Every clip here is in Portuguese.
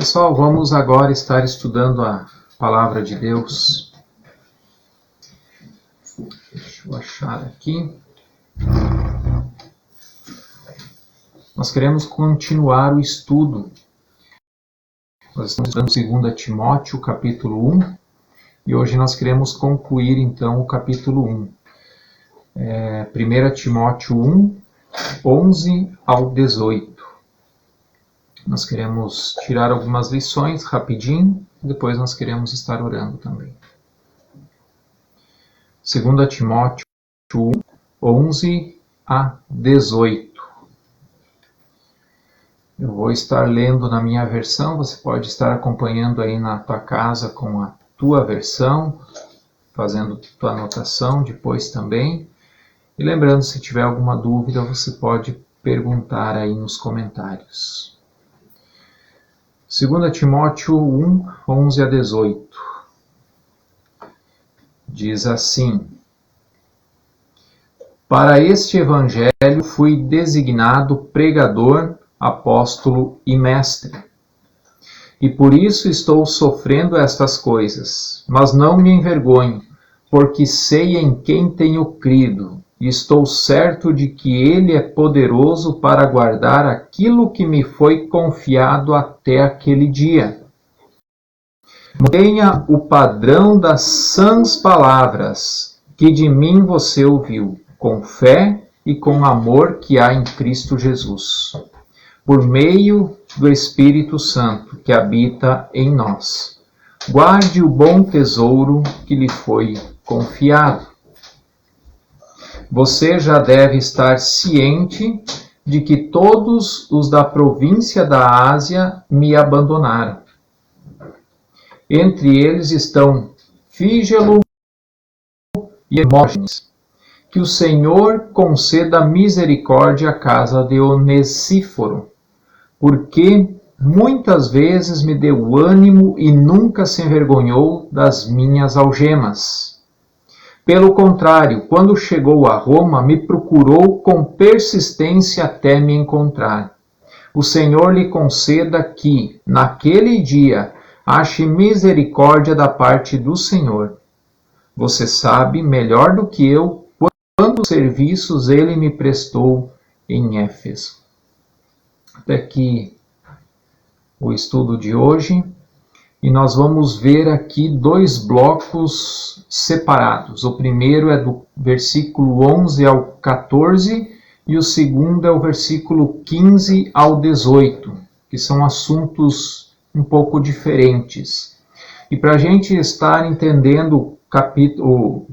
Pessoal, vamos agora estar estudando a Palavra de Deus. Deixa eu achar aqui. Nós queremos continuar o estudo. Nós estamos estudando 2 Timóteo, capítulo 1, e hoje nós queremos concluir então o capítulo 1. 1 Timóteo 1, 11 ao 18. Nós queremos tirar algumas lições rapidinho, depois nós queremos estar orando também. 2 Timóteo 1, 11 a 18. Eu vou estar lendo na minha versão, você pode estar acompanhando aí na tua casa com a tua versão, fazendo tua anotação depois também. E lembrando, se tiver alguma dúvida, você pode perguntar aí nos comentários. 2 Timóteo 1, 11 a 18. Diz assim: Para este evangelho fui designado pregador, apóstolo e mestre. E por isso estou sofrendo estas coisas, mas não me envergonho, porque sei em quem tenho crido, e estou certo de que Ele é poderoso para guardar aquilo que me foi confiado até aquele dia. Mantenha o padrão das sãs palavras que de mim você ouviu, com fé e com amor que há em Cristo Jesus, por meio do Espírito Santo que habita em nós. Guarde o bom tesouro que lhe foi confiado. Você já deve estar ciente de que todos os da província da Ásia me abandonaram. Entre eles estão Fígelo e Hermógenes. Que o Senhor conceda misericórdia à casa de Onesíforo, porque muitas vezes me deu ânimo e nunca se envergonhou das minhas algemas. Pelo contrário, quando chegou a Roma, me procurou com persistência até me encontrar. O Senhor lhe conceda que, naquele dia, ache misericórdia da parte do Senhor. Você sabe, melhor do que eu, quantos serviços ele me prestou em Éfeso. Até aqui o estudo de hoje. E nós vamos ver aqui dois blocos separados. O primeiro é do versículo 11 ao 14 e o segundo é o versículo 15 ao 18, que são assuntos um pouco diferentes. E para a gente estar entendendo o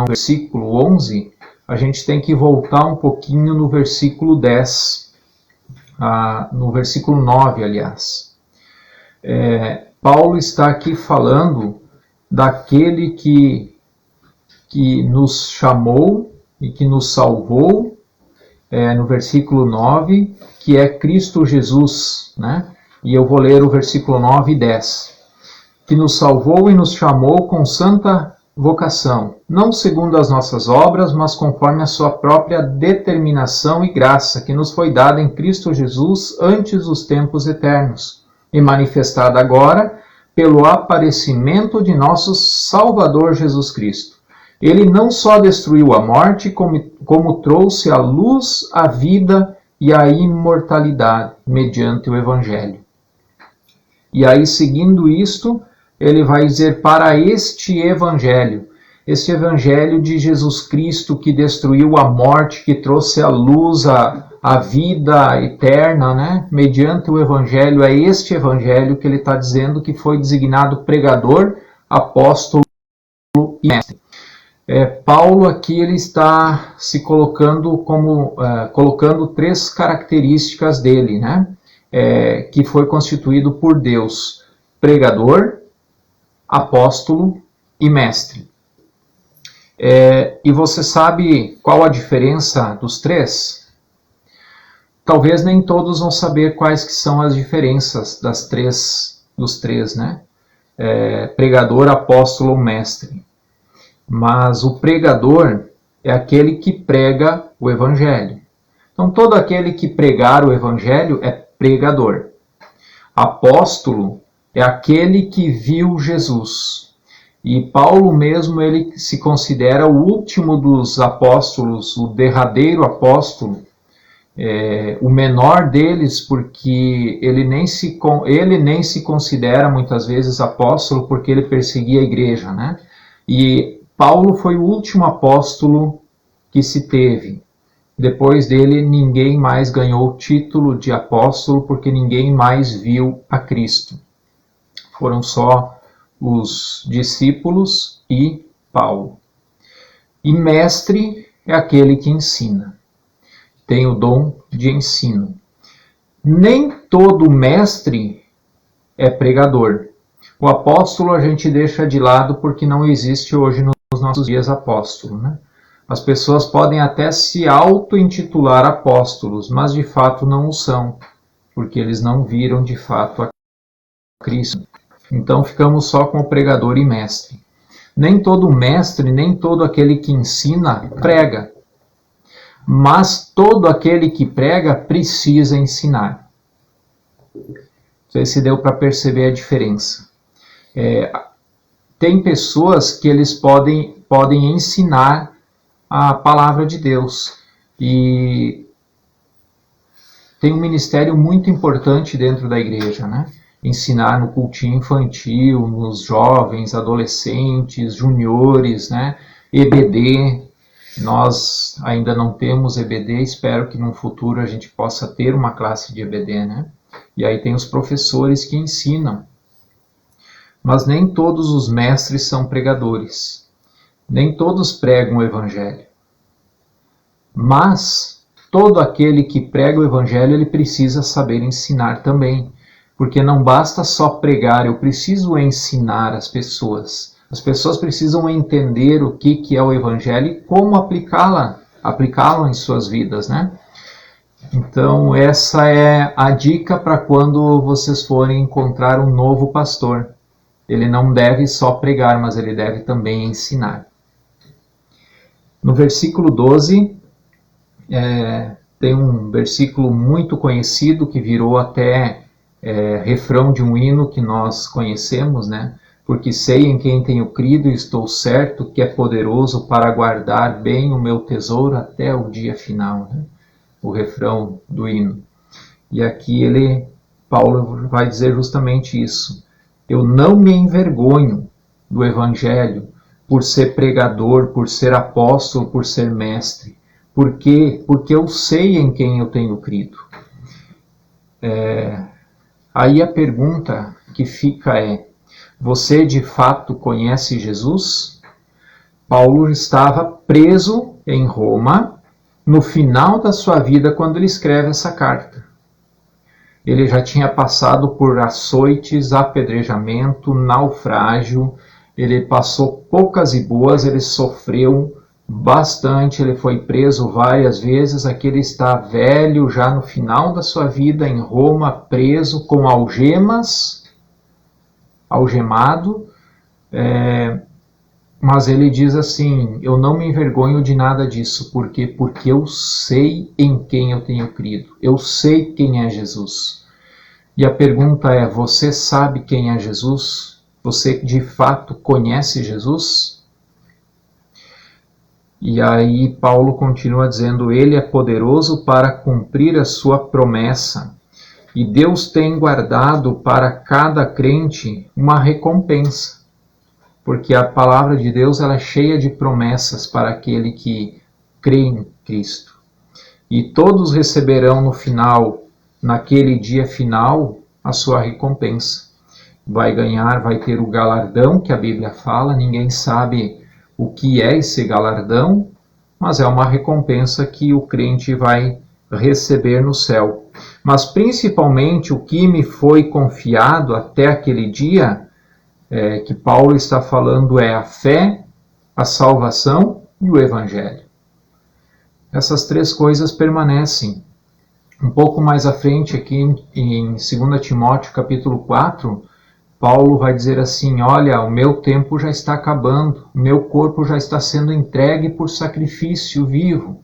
versículo 11, a gente tem que voltar um pouquinho no versículo 10, no versículo 9, aliás. Paulo está aqui falando daquele que nos chamou e que nos salvou, no versículo 9, que é Cristo Jesus, né? E eu vou ler o versículo 9 e 10. Que nos salvou e nos chamou com santa vocação, não segundo as nossas obras, mas conforme a sua própria determinação e graça, que nos foi dada em Cristo Jesus antes dos tempos eternos, e manifestada agora pelo aparecimento de nosso Salvador Jesus Cristo. Ele não só destruiu a morte, como trouxe à luz a vida e a imortalidade mediante o Evangelho. E aí, seguindo isto, ele vai dizer: para este Evangelho de Jesus Cristo que destruiu a morte, que trouxe à luz a vida eterna, né? Mediante o Evangelho, é este Evangelho que ele está dizendo que foi designado pregador, apóstolo e mestre. Paulo aqui ele está se colocando colocando três características dele, né? Que foi constituído por Deus: pregador, apóstolo e mestre. E você sabe qual a diferença dos três? Talvez nem todos vão saber quais que são as diferenças dos três, né? Pregador, apóstolo, mestre. Mas o pregador é aquele que prega o Evangelho. Então todo aquele que pregar o Evangelho é pregador. Apóstolo é aquele que viu Jesus. E Paulo mesmo, ele se considera o último dos apóstolos, o derradeiro apóstolo, o menor deles, porque ele nem se considera muitas vezes apóstolo, porque ele perseguia a igreja, né? E Paulo foi o último apóstolo que se teve. Depois dele, ninguém mais ganhou o título de apóstolo, porque ninguém mais viu a Cristo. Foram só os discípulos e Paulo. E mestre é aquele que ensina. Tem o dom de ensino. Nem todo mestre é pregador. O apóstolo a gente deixa de lado porque não existe hoje nos nossos dias apóstolo, né? As pessoas podem até se auto-intitular apóstolos, mas de fato não o são, porque eles não viram de fato a Cristo. Então ficamos só com o pregador e mestre. Nem todo mestre, nem todo aquele que ensina, prega. Mas todo aquele que prega precisa ensinar. Não sei se deu para perceber a diferença. Tem pessoas que eles podem ensinar a palavra de Deus. E tem um ministério muito importante dentro da igreja, né? Ensinar no cultinho infantil, nos jovens, adolescentes, juniores, né? EBD. Nós ainda não temos EBD, espero que no futuro a gente possa ter uma classe de EBD, né? E aí tem os professores que ensinam. Mas nem todos os mestres são pregadores. Nem todos pregam o evangelho. Mas todo aquele que prega o evangelho, ele precisa saber ensinar também. Porque não basta só pregar, eu preciso ensinar as pessoas. As pessoas precisam entender o que é o evangelho e como aplicá-lo em suas vidas, né? Então, essa é a dica para quando vocês forem encontrar um novo pastor. Ele não deve só pregar, mas ele deve também ensinar. No versículo 12, tem um versículo muito conhecido que virou até refrão de um hino que nós conhecemos, né? Porque sei em quem tenho crido e estou certo que é poderoso para guardar bem o meu tesouro até o dia final, né? O refrão do hino. E aqui Paulo vai dizer justamente isso. Eu não me envergonho do evangelho por ser pregador, por ser apóstolo, por ser mestre. Por quê? Porque eu sei em quem eu tenho crido. Aí a pergunta que fica é: você de fato conhece Jesus? Paulo estava preso em Roma no final da sua vida quando ele escreve essa carta. Ele já tinha passado por açoites, apedrejamento, naufrágio, ele passou poucas e boas, ele sofreu bastante, ele foi preso várias vezes, aqui ele está velho, já no final da sua vida em Roma, preso com algemas, algemado, mas ele diz assim: eu não me envergonho de nada disso, porque eu sei em quem eu tenho crido, eu sei quem é Jesus. E a pergunta é: você sabe quem é Jesus? Você de fato conhece Jesus? E aí Paulo continua dizendo: ele é poderoso para cumprir a sua promessa, e Deus tem guardado para cada crente uma recompensa. Porque a palavra de Deus ela é cheia de promessas para aquele que crê em Cristo. E todos receberão no final, naquele dia final, a sua recompensa. Vai ganhar, vai ter o galardão que a Bíblia fala, ninguém sabe o que é esse galardão, mas é uma recompensa que o crente vai receber no céu. Mas principalmente o que me foi confiado até aquele dia, que Paulo está falando, é a fé, a salvação e o evangelho. Essas três coisas permanecem. Um pouco mais à frente, aqui em 2 Timóteo capítulo 4, Paulo vai dizer assim: olha, o meu tempo já está acabando, o meu corpo já está sendo entregue por sacrifício vivo,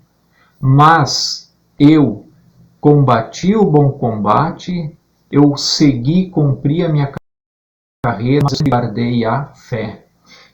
mas eu combati o bom combate, eu segui, cumpri a minha carreira, mas guardei a fé.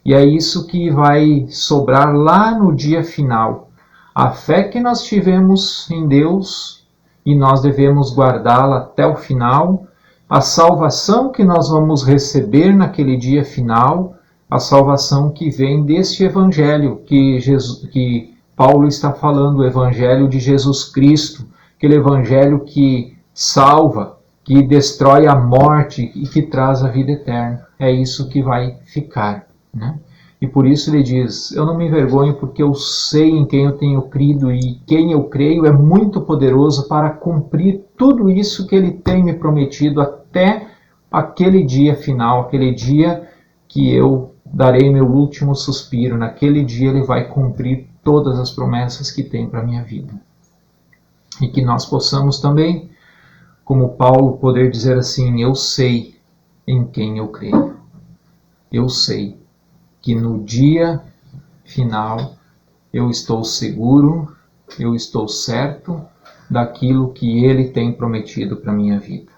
E é isso que vai sobrar lá no dia final. A fé que nós tivemos em Deus, e nós devemos guardá-la até o final, a salvação que nós vamos receber naquele dia final, a salvação que vem deste evangelho que Paulo está falando, o evangelho de Jesus Cristo, aquele evangelho que salva, que destrói a morte e que traz a vida eterna. É isso que vai ficar, né? E por isso ele diz, eu não me envergonho porque eu sei em quem eu tenho crido e quem eu creio é muito poderoso para cumprir tudo isso que ele tem me prometido até aquele dia final, aquele dia que eu darei meu último suspiro. Naquele dia ele vai cumprir todas as promessas que tem para a minha vida. E que nós possamos também, como Paulo, poder dizer assim, eu sei em quem eu creio. Eu sei que no dia final eu estou seguro, eu estou certo daquilo que ele tem prometido para a minha vida.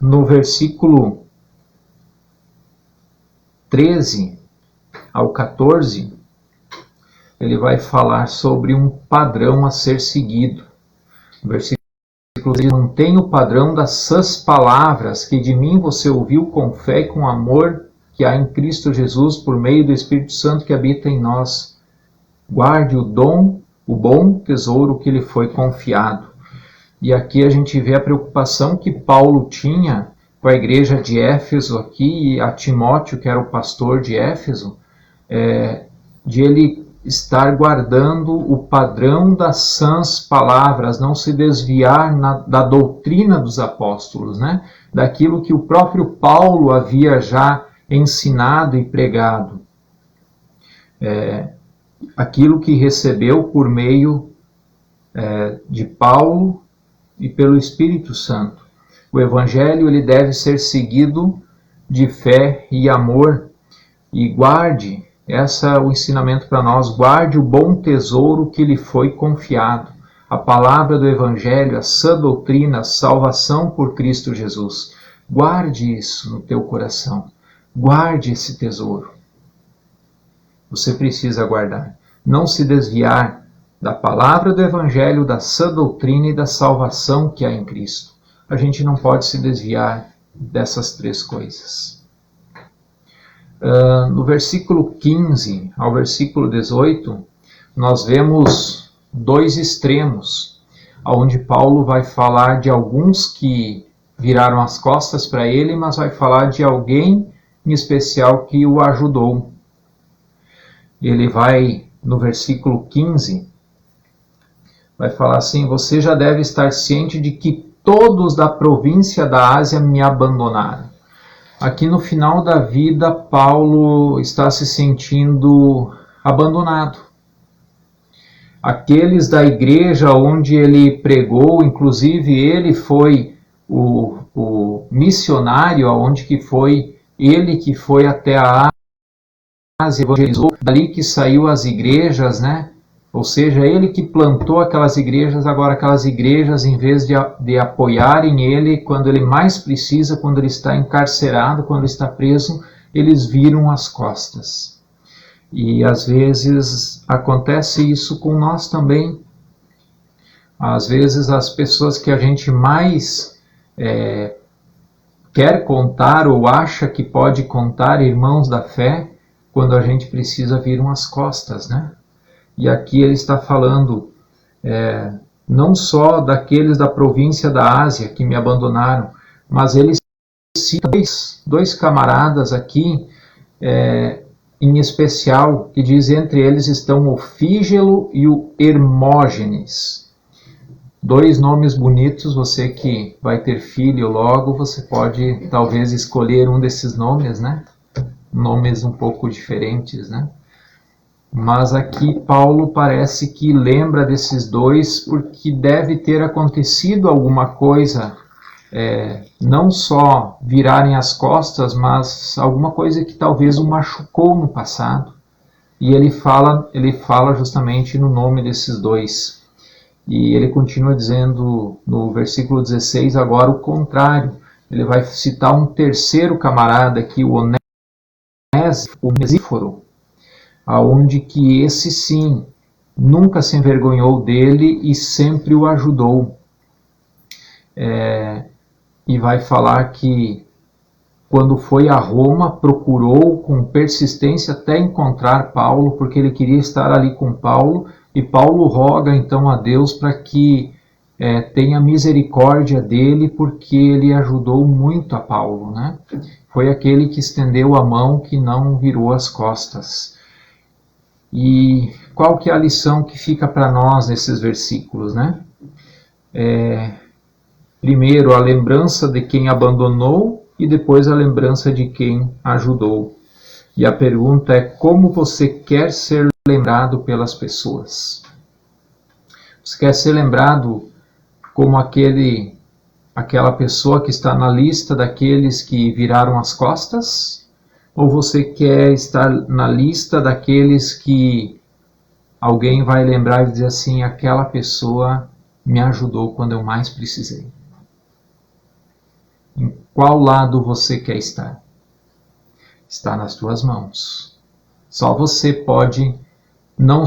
No versículo 13 ao 14, ele vai falar sobre um padrão a ser seguido. No versículo 13, não tem o padrão das sãs palavras que de mim você ouviu com fé e com amor que há em Cristo Jesus por meio do Espírito Santo que habita em nós. Guarde o bom tesouro que lhe foi confiado. E aqui a gente vê a preocupação que Paulo tinha com a igreja de Éfeso aqui, e a Timóteo, que era o pastor de Éfeso, de ele estar guardando o padrão das sãs palavras, não se desviar da doutrina dos apóstolos, né? Daquilo que o próprio Paulo havia já ensinado e pregado. Aquilo que recebeu por meio de Paulo e pelo Espírito Santo. O Evangelho ele deve ser seguido de fé e amor. E guarde, esse é o ensinamento para nós, guarde o bom tesouro que lhe foi confiado. A palavra do Evangelho, a sã doutrina, a salvação por Cristo Jesus. Guarde isso no teu coração. Guarde esse tesouro. Você precisa guardar. Não se desviar da palavra do Evangelho, da sã doutrina e da salvação que há em Cristo. A gente não pode se desviar dessas três coisas. No versículo 15 ao versículo 18, nós vemos dois extremos, onde Paulo vai falar de alguns que viraram as costas para ele, mas vai falar de alguém em especial que o ajudou. Ele vai, no versículo 15, vai falar assim, você já deve estar ciente de que todos da província da Ásia me abandonaram. Aqui no final da vida, Paulo está se sentindo abandonado. Aqueles da igreja onde ele pregou, inclusive ele foi o missionário, onde que foi ele que foi até a Ásia, evangelizou, dali que saiu as igrejas, né? Ou seja, ele que plantou aquelas igrejas, agora aquelas igrejas, em vez de apoiarem ele quando ele mais precisa, quando ele está encarcerado, quando ele está preso, eles viram as costas. E às vezes acontece isso com nós também. Às vezes as pessoas que a gente mais quer contar ou acha que pode contar, irmãos da fé, quando a gente precisa, viram as costas, né? E aqui ele está falando não só daqueles da província da Ásia que me abandonaram, mas ele cita dois camaradas aqui, em especial, que diz, entre eles estão o Fígelo e o Hermógenes. Dois nomes bonitos, você que vai ter filho logo, você pode talvez escolher um desses nomes, né? Nomes um pouco diferentes, né? Mas aqui Paulo parece que lembra desses dois porque deve ter acontecido alguma coisa, não só virarem as costas, mas alguma coisa que talvez o machucou no passado. E ele fala justamente no nome desses dois. E ele continua dizendo no versículo 16 agora o contrário. Ele vai citar um terceiro camarada aqui, o Onesíforo, aonde que esse sim nunca se envergonhou dele e sempre o ajudou. E vai falar que quando foi a Roma, procurou com persistência até encontrar Paulo, porque ele queria estar ali com Paulo, e Paulo roga então a Deus para que tenha misericórdia dele, porque ele ajudou muito a Paulo, né? Foi aquele que estendeu a mão, que não virou as costas. E qual que é a lição que fica para nós nesses versículos, né? Primeiro, a lembrança de quem abandonou e depois a lembrança de quem ajudou. E a pergunta é: como você quer ser lembrado pelas pessoas? Você quer ser lembrado como aquela pessoa que está na lista daqueles que viraram as costas? Ou você quer estar na lista daqueles que alguém vai lembrar e dizer assim: aquela pessoa me ajudou quando eu mais precisei? Em qual lado você quer estar? Está nas tuas mãos. Só você pode não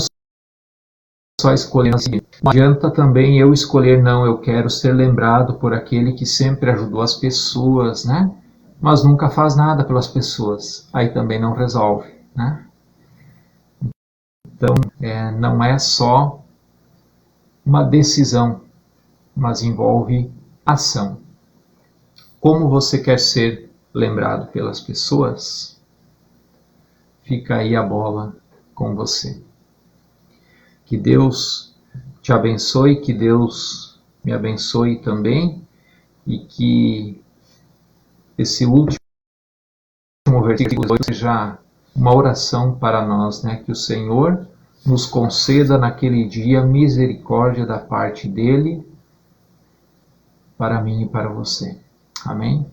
só escolher. Não adianta também eu escolher, não, eu quero ser lembrado por aquele que sempre ajudou as pessoas, né? Mas nunca faz nada pelas pessoas. Aí também não resolve, né? Então, não é só uma decisão, mas envolve ação. Como você quer ser lembrado pelas pessoas? Fica aí a bola com você. Que Deus te abençoe, que Deus me abençoe também, e que esse último versículo seja uma oração para nós, né? Que o Senhor nos conceda naquele dia misericórdia da parte dele, para mim e para você. Amém?